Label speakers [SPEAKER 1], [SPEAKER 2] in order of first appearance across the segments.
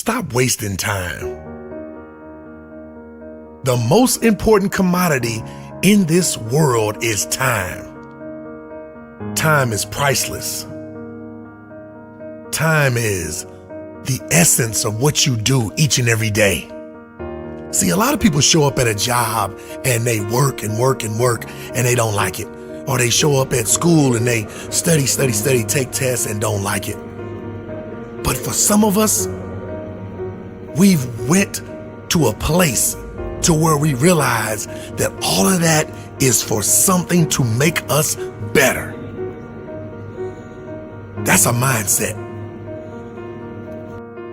[SPEAKER 1] Stop wasting time. The most important commodity in this world is time. Time is priceless. Time is the essence of what you do each and every day. See, a lot of people show up at a job and they work and work and work and they don't like it. Or they show up at school and they study, take tests and don't like it. But for some of us, we've went to a place to where we realize that all of that is for something to make us better. That's a mindset.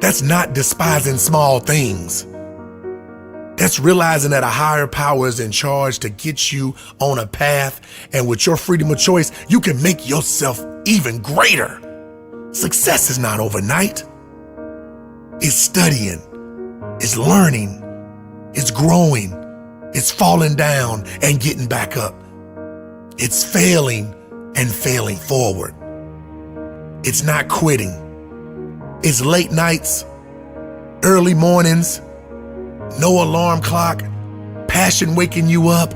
[SPEAKER 1] That's not despising small things. That's realizing that a higher power is in charge to get you on a path, and with your freedom of choice, you can make yourself even greater. Success is not overnight. It's studying, it's learning, it's growing, it's falling down and getting back up. It's failing and failing forward. It's not quitting. It's late nights, early mornings, no alarm clock, passion waking you up.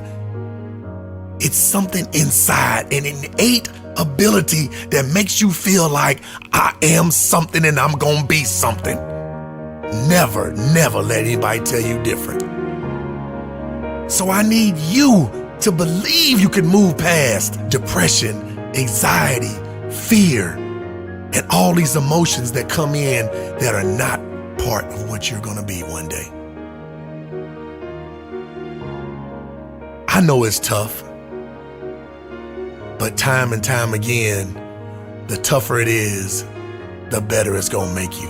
[SPEAKER 1] It's something inside, an innate ability that makes you feel like I am something and I'm gonna be something. Never let anybody tell you different. So I need you to believe you can move past depression, anxiety, fear, and all these emotions that come in that are not part of what you're gonna be one day. I know it's tough, but time and time again, the tougher it is, the better it's gonna make you.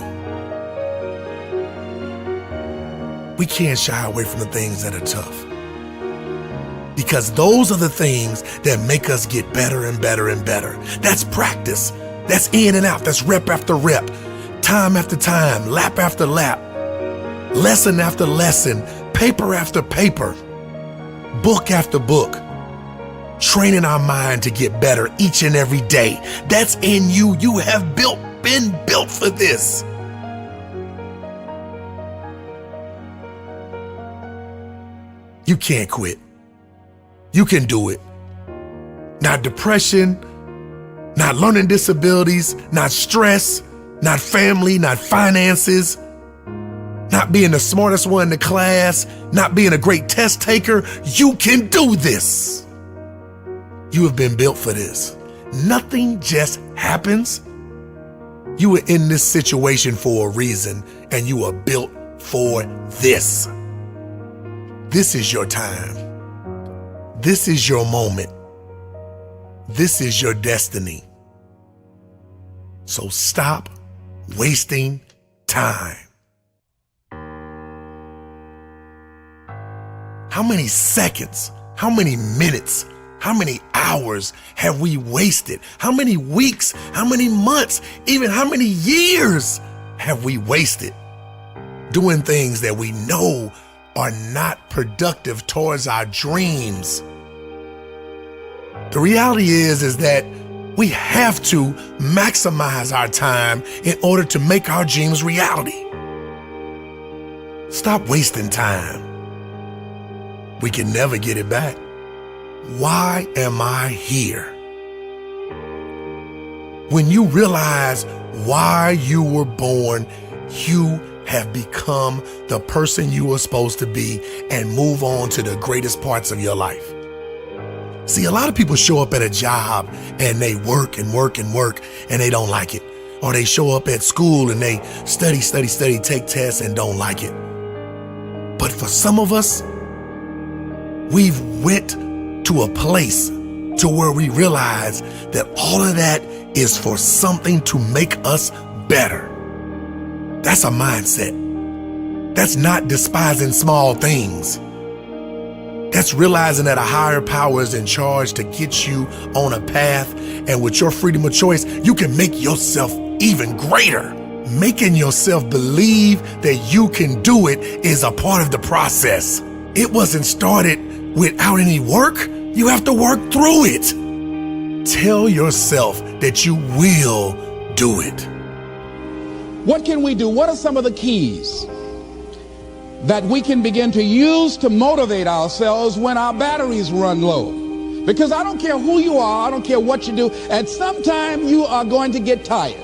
[SPEAKER 1] We can't shy away from the things that are tough, because those are the things that make us get better and better and better. That's practice. That's in and out. That's rep after rep, time after time, lap after lap, lesson after lesson, paper after paper, book after book, training our mind to get better each and every day. That's in you. You have been built for this. You can't quit. You can do it. Not depression, not learning disabilities, not stress, not family, not finances, not being the smartest one in the class, not being a great test taker. You can do this. You have been built for this. Nothing just happens. You are in this situation for a reason, and you are built for this. This is your time. This is your moment. This is your destiny. So stop wasting time. How many seconds, how many minutes, how many hours have we wasted? How many weeks, how many months, even how many years have we wasted doing things that we know are not productive towards our dreams? The reality is that we have to maximize our time in order to make our dreams reality. Stop wasting time. We can never get it back. Why am I here? When you realize why you were born, you have become the person you were supposed to be and move on to the greatest parts of your life. See, a lot of people show up at a job and they work and work and work and they don't like it. Or they show up at school and they study, take tests and don't like it. But for some of us, we've went to a place to where we realize that all of that is for something to make us better. That's a mindset. That's not despising small things. That's realizing that a higher power is in charge to get you on a path, and with your freedom of choice, you can make yourself even greater. Making yourself believe that you can do it is a part of the process. It wasn't started without any work. You have to work through it. Tell yourself that you will do it.
[SPEAKER 2] What can we do? What are some of the keys that we can begin to use to motivate ourselves when our batteries run low? Because I don't care who you are, I don't care what you do, at some time you are going to get tired.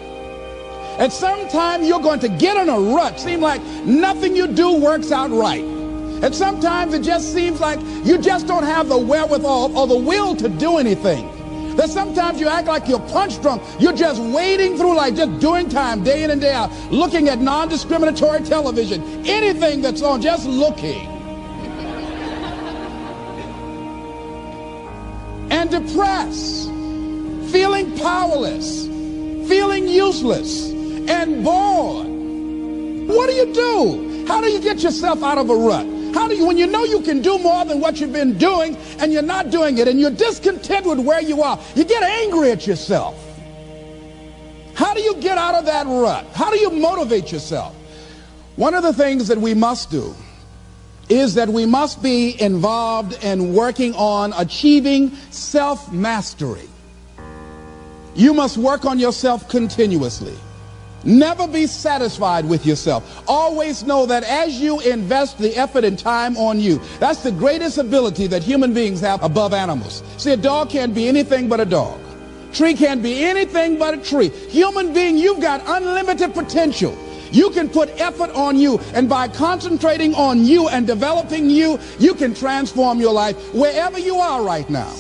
[SPEAKER 2] At some time you're going to get in a rut, seem like nothing you do works out right. And sometimes it just seems like you just don't have the wherewithal or the will to do anything. That sometimes you act like you're punch drunk. You're just wading through life, just doing time day in and day out, looking at non-discriminatory television, anything that's on, just looking. And depressed, feeling powerless, feeling useless, and bored. What do you do? How do you get yourself out of a rut? How do you, when you know you can do more than what you've been doing and you're not doing it and you're discontent with where you are, you get angry at yourself. How do you get out of that rut? How do you motivate yourself? One of the things that we must do is that we must be involved in working on achieving self-mastery. You must work on yourself continuously. Never be satisfied with yourself. Always know that as you invest the effort and time on you, that's the greatest ability that human beings have above animals. See, a dog can't be anything but a dog. Tree can't be anything but a tree. Human being, you've got unlimited potential. You can put effort on you, and by concentrating on you and developing you, you can transform your life wherever you are right now.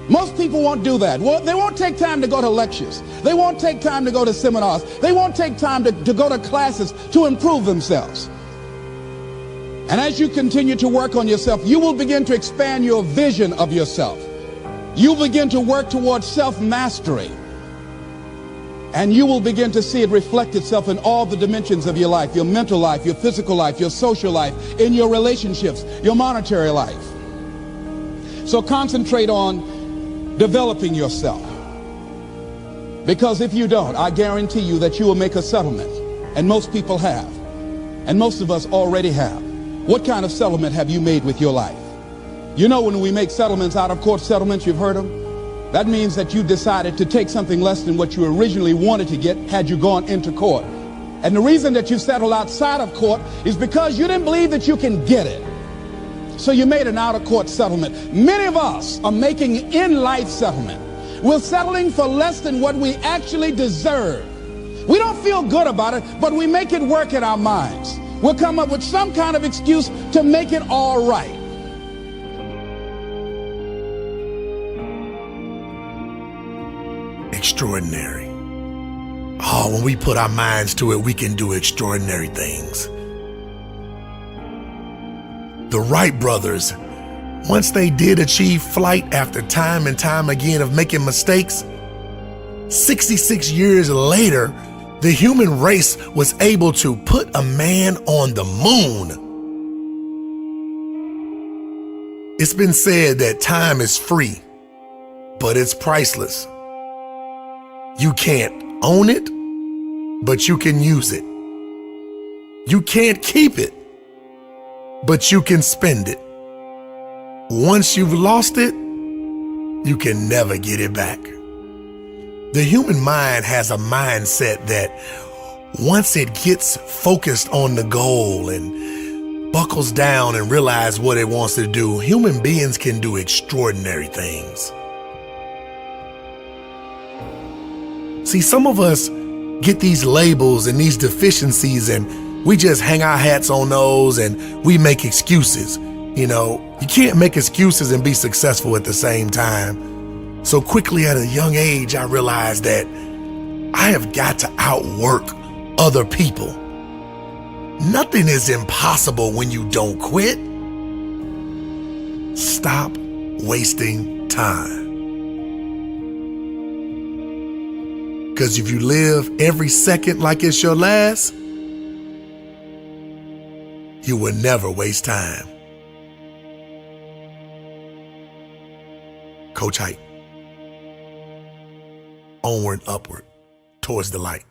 [SPEAKER 2] Most people won't do that. Well, they won't take time to go to lectures. They won't take time to go to seminars. They won't take time to go to classes to improve themselves. And as you continue to work on yourself, you will begin to expand your vision of yourself. You begin to work towards self-mastery. And you will begin to see it reflect itself in all the dimensions of your life, your mental life, your physical life, your social life, in your relationships, your monetary life. So concentrate on developing yourself. Because if you don't, I guarantee you that you will make a settlement. And most people have. And most of us already have. What kind of settlement have you made with your life? You know, when we make settlements, out of court settlements, you've heard them? That means that you decided to take something less than what you originally wanted to get had you gone into court. And the reason that you settled outside of court is because you didn't believe that you can get it. So you made an out-of-court settlement. Many of us are making in-life settlement. We're settling for less than what we actually deserve. We don't feel good about it, but we make it work in our minds. We'll come up with some kind of excuse to make it all right.
[SPEAKER 1] Extraordinary. Oh, when we put our minds to it, we can do extraordinary things. The Wright brothers, once they did achieve flight after time and time again of making mistakes, 66 years later, the human race was able to put a man on the moon. It's been said that time is free, but it's priceless. You can't own it, but you can use it. You can't keep it, but you can spend it. Once you've lost it, you can never get it back. The human mind has a mindset that once it gets focused on the goal and buckles down and realizes what it wants to do, human beings can do extraordinary things. See, some of us get these labels and these deficiencies and we just hang our hats on those and we make excuses. You know, you can't make excuses and be successful at the same time. So quickly at a young age, I realized that I have got to outwork other people. Nothing is impossible when you don't quit. Stop wasting time. Because if you live every second like it's your last, you will never waste time. Coach Hype. Onward, upward, towards the light.